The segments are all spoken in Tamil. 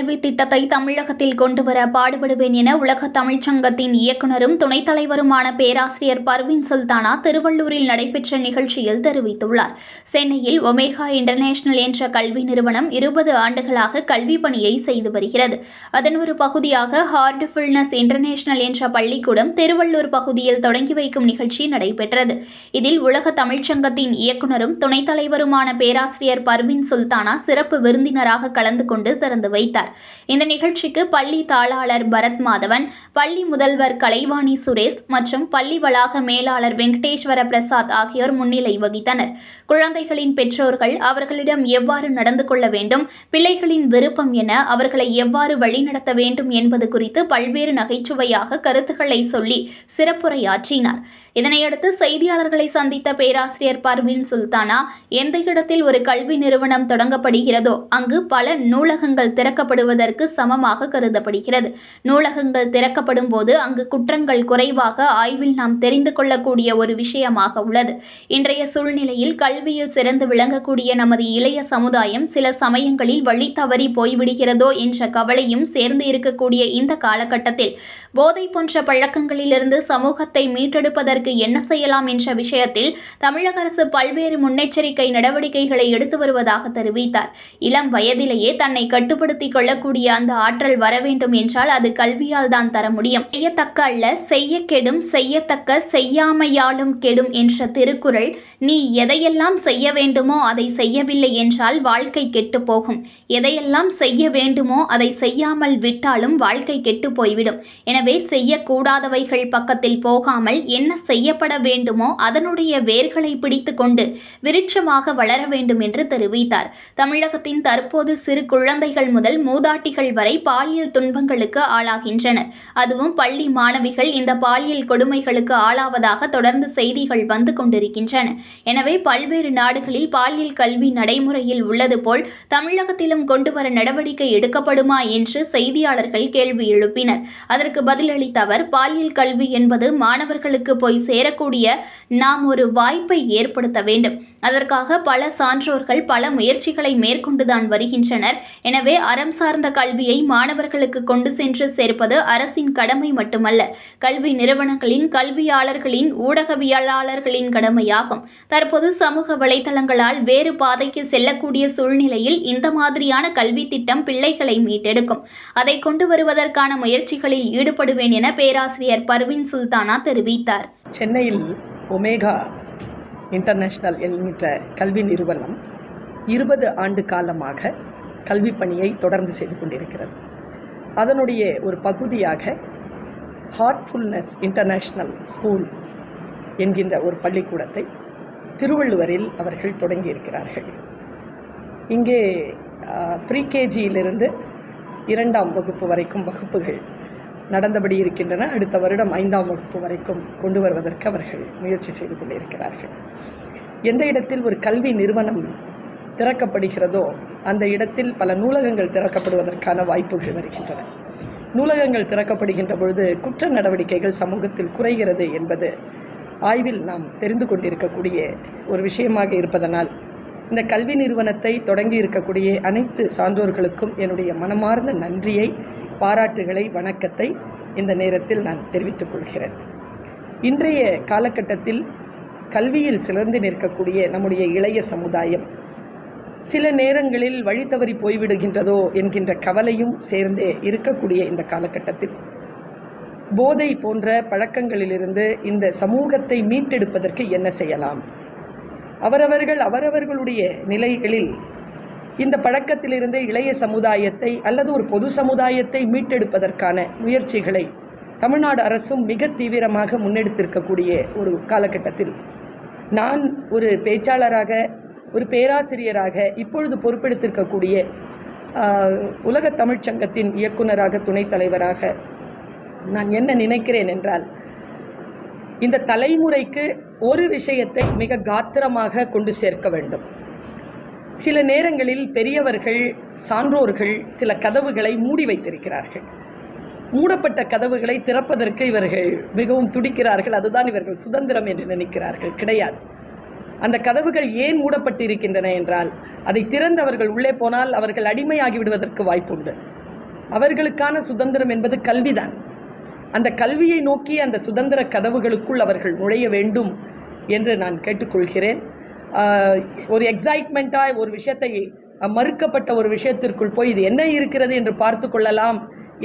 கல்வி திட்டத்தை தமிழகத்தில் கொண்டுவர பாடுபடுவேன் என உலக தமிழ்ச் சங்கத்தின் இயக்குநரும் துணைத் தலைவருமான பேராசிரியர் பர்வீன் சுல்தானா திருவள்ளூரில் நடைபெற்ற நிகழ்ச்சியில் தெரிவித்துள்ளார். சென்னையில் ஒமேகா இன்டர்நேஷனல் என்ற கல்வி நிறுவனம் 20 ஆண்டுகளாக கல்வி பணியை செய்து வருகிறது. அதன் ஒரு பகுதியாக ஹார்ட்ஃபுல்னஸ் இன்டர்நேஷனல் என்ற பள்ளிக்கூடம் திருவள்ளூர் பகுதியில் தொடங்கி வைக்கும் நிகழ்ச்சி நடைபெற்றது. இதில் உலக தமிழ்ச் சங்கத்தின் இயக்குநரும் துணைத் தலைவருமான பேராசிரியர் பர்வீன் சுல்தானா சிறப்பு விருந்தினராக கலந்து கொண்டு திறந்து வைத்தார். இந்த நிகழ்ச்சிக்கு பள்ளி தாளாளர் பரத் மாதவன், பள்ளி முதல்வர் கலைவாணி சுரேஷ் மற்றும் பள்ளி வளாக மேலாளர் வெங்கடேஸ்வர பிரசாத் ஆகியோர் முன்னிலை வகித்தனர். குழந்தைகளின் பெற்றோர்கள் அவர்களிடம் எவ்வாறு நடந்து கொள்ள வேண்டும், பிள்ளைகளின் விருப்பம் என, அவர்களை எவ்வாறு வழிநடத்த வேண்டும் என்பது குறித்து பல்வேறு நகைச்சுவையாக கருத்துக்களை சொல்லி சிறப்புரையாற்றினார். இதனையடுத்து செய்தியாளர்களை சந்தித்த பேராசிரியர் பர்வீன் சுல்தானா, எந்த இடத்தில் ஒரு கல்வி நிறுவனம் தொடங்கப்படுகிறதோ அங்கு பல நூலகங்கள் திறக்கப்படுவதற்கு சமமாக கருதப்படுகிறது. நூலகங்கள் திறக்கப்படும் போது அங்கு குற்றங்கள் குறைவாக ஆய்வில் நாம் தெரிந்து கொள்ளக்கூடிய ஒரு விஷயமாக உள்ளது. இன்றைய சூழ்நிலையில் கல்வியில் சிறந்து விளங்கக்கூடிய நமது இளைய சமுதாயம் சில சமயங்களில் வழி தவறி போய்விடுகிறதோ என்ற கவலையும் சேர்ந்து இருக்கக்கூடிய இந்த காலகட்டத்தில் போதை போன்ற பழக்கங்களிலிருந்து சமூகத்தை மீட்டெடுப்பதற்கு என்ன செய்யலாம் என்ற விஷயத்தில் தமிழக அரசு பல்வேறு முன்னெச்சரிக்கை நடவடிக்கைகளை எடுத்து வருவதாக தெரிவித்தார். இளம் வயதிலேயே தன்னை கட்டுப்படுத்திக் கொள்ளக்கூடிய அந்த ஆற்றல் வர வேண்டும் என்றால் அது கல்வியால் தான் தர முடியும். செய்யத்தக்க அல்ல செய்ய கெடும், செய்யத்தக்க செய்யாமையாலும் கெடும் என்ற திருக்குறள், நீ எதையெல்லாம் செய்ய வேண்டுமோ அதை செய்யவில்லை என்றால் வாழ்க்கை கெட்டு போகும். எதையெல்லாம் செய்ய வேண்டுமோ அதை செய்யாமல் விட்டாலும் வாழ்க்கை கெட்டு போய்விடும். எனவே செய்யக்கூடாதவைகள் பக்கத்தில் போகாமல் என்ன செய்யப்பட வேண்டுமோ அதனுடைய வேர்களை பிடித்து கொண்டு விருட்சமாக வளர வேண்டும் என்று தெரிவித்தார். தமிழகத்தின் தற்போது சிறு குழந்தைகள் முதல் மூதாட்டிகள் வரை பாலியல் துன்பங்களுக்கு ஆளாகின்றனர். அதுவும் பள்ளி மாணவிகள் இந்த பாலியல் கொடுமைகளுக்கு ஆளாவதாக தொடர்ந்து செய்திகள் வந்து கொண்டிருக்கின்றன. எனவே பல்வேறு நாடுகளில் பாலியல் கல்வி நடைமுறையில் உள்ளது போல் தமிழகத்திலும் கொண்டுவர நடவடிக்கை எடுக்கப்படுமா என்று செய்தியாளர்கள் கேள்வி எழுப்பினர். அதற்கு பதிலளித்த அவர், பாலியல் கல்வி என்பது மாணவர்களுக்கு போய் சேரக்கூடிய நாம் ஒரு வாய்ப்பை ஏற்படுத்த வேண்டும். அதற்காக பல சான்றோர்கள் பல முயற்சிகளை மேற்கொண்டுதான் வருகின்றனர். எனவே அறம் சார்ந்த கல்வியை மாணவர்களுக்கு கொண்டு சென்று சேர்ப்பது அரசின் கடமை மட்டுமல்ல, கல்வி நிறுவனங்களின், கல்வியாளர்களின், ஊடகவியலாளர்களின் கடமையாகும். தற்போது சமூக வலைதளங்களால் வேறு பாதைக்கு செல்லக்கூடிய சூழ்நிலையில் இந்த மாதிரியான கல்வி திட்டம் பிள்ளைகளை மீட்டெடுக்கும். அதை கொண்டு வருவதற்கான முயற்சிகளில் ஈடுபடுவேன் என பேராசிரியர் பர்வீன் சுல்தானா தெரிவித்தார். சென்னையில் ஒமேகா இன்டர்நேஷனல் என்கின்ற கல்வி நிறுவனம் 20 ஆண்டு காலமாக கல்வி பணியை தொடர்ந்து செய்து கொண்டிருக்கிறது. அதனுடைய ஒரு பகுதியாக ஹார்ட்ஃபுல்னஸ் இன்டர்நேஷனல் ஸ்கூல் என்கின்ற ஒரு பள்ளிக்கூடத்தை திருவள்ளுவரில் அவர்கள் தொடங்கியிருக்கிறார்கள். இங்கே ப்ரீகேஜியிலிருந்து 2ஆம் வகுப்பு வரைக்கும் வகுப்புகள் நடந்தபடி இருக்கின்றன. அடுத்த வருடம் 5ஆம் வகுப்பு வரைக்கும் கொண்டு வருவதற்கு அவர்கள் முயற்சி செய்து கொண்டிருக்கிறார்கள். எந்த இடத்தில் ஒரு கல்வி நிறுவனம் திறக்கப்படுகிறதோ அந்த இடத்தில் பல நூலகங்கள் திறக்கப்படுவதற்கான வாய்ப்புகள் வருகின்றன. நூலகங்கள் திறக்கப்படுகின்ற பொழுது குற்ற நடவடிக்கைகள் சமூகத்தில் குறைகிறது என்பது ஆய்வில் நாம் தெரிந்து கொண்டிருக்கக்கூடிய ஒரு விஷயமாக இருப்பதனால் இந்த கல்வி நிறுவனத்தை தொடங்கி இருக்கக்கூடிய அனைத்து சான்றோர்களுக்கும் என்னுடைய மனமார்ந்த நன்றியை, பாராட்டுகளை, வணக்கத்தை இந்த நேரத்தில் நான் தெரிவித்துக் கொள்கிறேன். இன்றைய காலகட்டத்தில் கல்வியில் சிறந்து நிற்கக்கூடிய நம்முடைய இளைய சமுதாயம் சில நேரங்களில் வழி தவறி போய்விடுகின்றதோ என்கின்ற கவலையும் சேர்ந்தே இருக்கக்கூடிய இந்த காலகட்டத்தில் போதை போன்ற பழக்கங்களிலிருந்து இந்த சமூகத்தை மீட்டெடுப்பதற்கு என்ன செய்யலாம்? அவரவர்களுடைய நிலைகளில் இந்த பழக்கத்திலிருந்து இளைய சமுதாயத்தை அல்லது ஒரு பொது சமுதாயத்தை மீட்டெடுப்பதற்கான முயற்சிகளை தமிழ்நாடு அரசும் மிக தீவிரமாக முன்னெடுத்திருக்கக்கூடிய ஒரு காலகட்டத்தில் நான் ஒரு பேச்சாளராக, ஒரு பேராசிரியராக, இப்பொழுது பொறுப்பெடுத்திருக்கக்கூடிய உலக தமிழ்ச் சங்கத்தின் இயக்குநராக, துணைத் தலைவராக நான் என்ன நினைக்கிறேன் என்றால், இந்த தலைமுறைக்கு ஒரு விஷயத்தை மிக காத்திரமாக கொண்டு சேர்க்க வேண்டும். சில நேரங்களில் பெரியவர்கள், சான்றோர்கள் சில கதவுகளை மூடி வைத்திருக்கிறார்கள். மூடப்பட்ட கதவுகளை திறப்பதற்கு இவர்கள் மிகவும் துடிக்கிறார்கள். அதுதான் இவர்கள் சுதந்திரம் என்று நினைக்கிறார்கள். கிடையாது. அந்த கதவுகள் ஏன் மூடப்பட்டு இருக்கின்றன என்றால், அதை திறந்தவர்கள் உள்ளே போனால் அவர்கள் அடிமையாகி விடுவதற்கு வாய்ப்புண்டு. அவர்களுக்கான சுதந்திரம் என்பது கல்விதான். அந்த கல்வியை நோக்கி அந்த சுதந்திர கதவுகளுக்குள் அவர்கள் நுழைய வேண்டும் என்று நான் கேட்டுக்கொள்கிறேன். ஒரு எக்ஸைட்மெண்ட்டாக ஒரு விஷயத்தை மறுக்கப்பட்ட ஒரு விஷயத்திற்குள் போய் இது என்ன இருக்கிறது என்று பார்த்து கொள்ளலாம்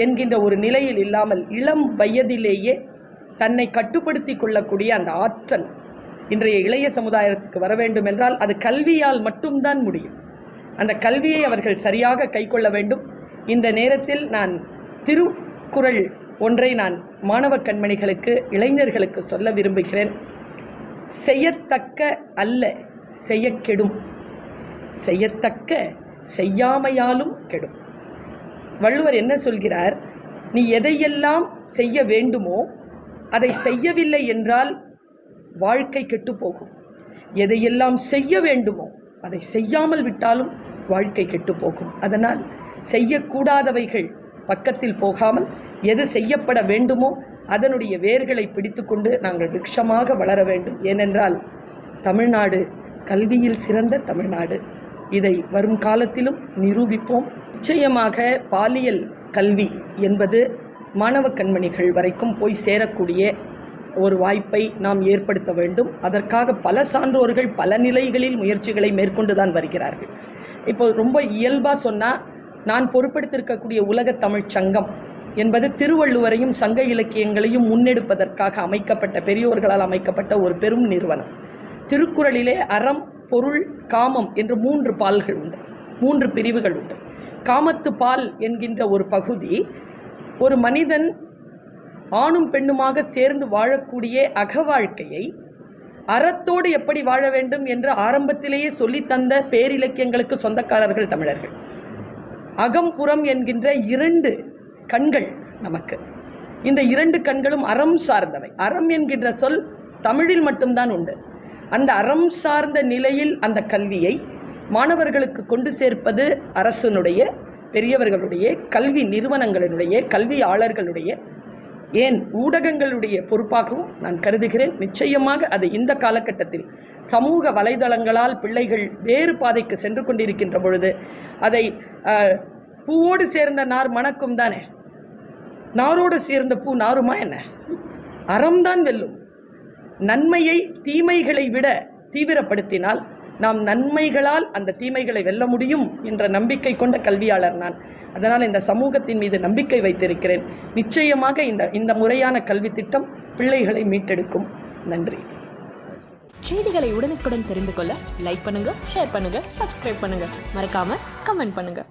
என்கின்ற ஒரு நிலையில் இல்லாமல் இளம் வயதிலேயே தன்னை கட்டுப்படுத்தி கொள்ளக்கூடிய அந்த ஆற்றல் இன்றைய இளைய சமுதாயத்துக்கு வர வேண்டும் என்றால் அது கல்வியால் மட்டும்தான் முடியும். அந்த கல்வியை அவர்கள் சரியாக கைக்கொள்ள வேண்டும். இந்த நேரத்தில் நான் திருக்குறள் ஒன்றை நான் மாணவ கண்மணிகளுக்கு, இளைஞர்களுக்கு சொல்ல விரும்புகிறேன். செய்யத்தக்க அல்ல செய்ய கெடும், செய்யத்தக்க செய்யாமையாலும் கெடும். வள்ளுவர் என்ன சொல்கிறார்? நீ எதையெல்லாம் செய்ய வேண்டுமோ அதை செய்யவில்லை என்றால் வாழ்க்கை கெட்டுப்போகும். எதையெல்லாம் செய்ய வேண்டுமோ அதை செய்யாமல் விட்டாலும் வாழ்க்கை கெட்டுப்போகும். அதனால் செய்யக்கூடாதவைகள் பக்கத்தில் போகாமல் எது செய்யப்பட வேண்டுமோ அதனுடைய வேர்களை பிடித்து கொண்டு நாங்கள் விருட்சமாக வளர வேண்டும். ஏனென்றால் தமிழ்நாடு கல்வியில் சிறந்த தமிழ்நாடு. இதை வரும் காலத்திலும் நிரூபிப்போம். நிச்சயமாக பாலியல் கல்வி என்பது மாணவ கண்மணிகள் வரைக்கும் போய் சேரக்கூடிய ஒரு வாய்ப்பை நாம் ஏற்படுத்த வேண்டும். அதற்காக பல சான்றோர்கள் பல நிலைகளில் முயற்சிகளை மேற்கொண்டு தான் வருகிறார்கள். இப்போ ரொம்ப இயல்பாக சொன்னால், நான் பொறுப்பெடுத்திருக்கக்கூடிய உலக தமிழ்ச் சங்கம் என்பது திருவள்ளுவரையும் சங்க இலக்கியங்களையும் முன்னெடுப்பதற்காக அமைக்கப்பட்ட, பெரியோர்களால் அமைக்கப்பட்ட ஒரு பெரும் நிறுவனம். திருக்குறளிலே அறம், பொருள், காமம் என்று 3 பால்கள் உண்டு, 3 பிரிவுகள் உண்டு. காமத்து பால் என்கின்ற ஒரு பகுதி ஒரு மனிதன் ஆணும் பெண்ணுமாக சேர்ந்து வாழக்கூடிய அக வாழ்க்கையை அறத்தோடு எப்படி வாழ வேண்டும் என்று ஆரம்பத்திலேயே சொல்லித்தந்த பேரிலக்கியங்களுக்கு சொந்தக்காரர்கள் தமிழர்கள். அகம் புறம் என்கின்ற 2 கண்கள் நமக்கு. இந்த 2 கண்களும் அறம் சார்ந்தவை. அறம் என்கின்ற சொல் தமிழில் மட்டும்தான் உண்டு. அந்த அறம் சார்ந்த நிலையில் அந்த கல்வியை மாணவர்களுக்கு கொண்டு சேர்ப்பது அரசினுடைய, பெரியவர்களுடைய, கல்வி நிறுவனங்களினுடைய, கல்வியாளர்களுடைய, ஏன் ஊடகங்களுடைய பொறுப்பாகவும் நான் கருதுகிறேன். நிச்சயமாக அது இந்த காலகட்டத்தில் சமூக வலைதளங்களால் பிள்ளைகள் வேறு பாதைக்கு சென்று கொண்டிருக்கின்ற பொழுது அதை பூவோடு சேர்ந்த நார் மணக்கும் தானே, நாரோடு சேர்ந்த பூ நாருமா என்ன? அறம்தான் வெல்லும். நன்மையை தீமைகளை விட தீவிரப்படுத்தினால் நாம் நன்மைகளால் அந்த தீமைகளை வெல்ல முடியும் என்ற நம்பிக்கை கொண்ட கல்வியாளர் நான். அதனால் இந்த சமூகத்தின் மீது நம்பிக்கை வைத்திருக்கிறேன். நிச்சயமாக இந்த முறையான கல்வி திட்டம் பிள்ளைகளை மீட்டெடுக்கும். நன்றி. செய்திகளை உடனுக்குடன் தெரிந்து கொள்ள லைக் பண்ணுங்க, ஷேர் பண்ணுங்க, சப்ஸ்கிரைப் பண்ணுங்க, மறக்காம கமெண்ட் பண்ணுங்க.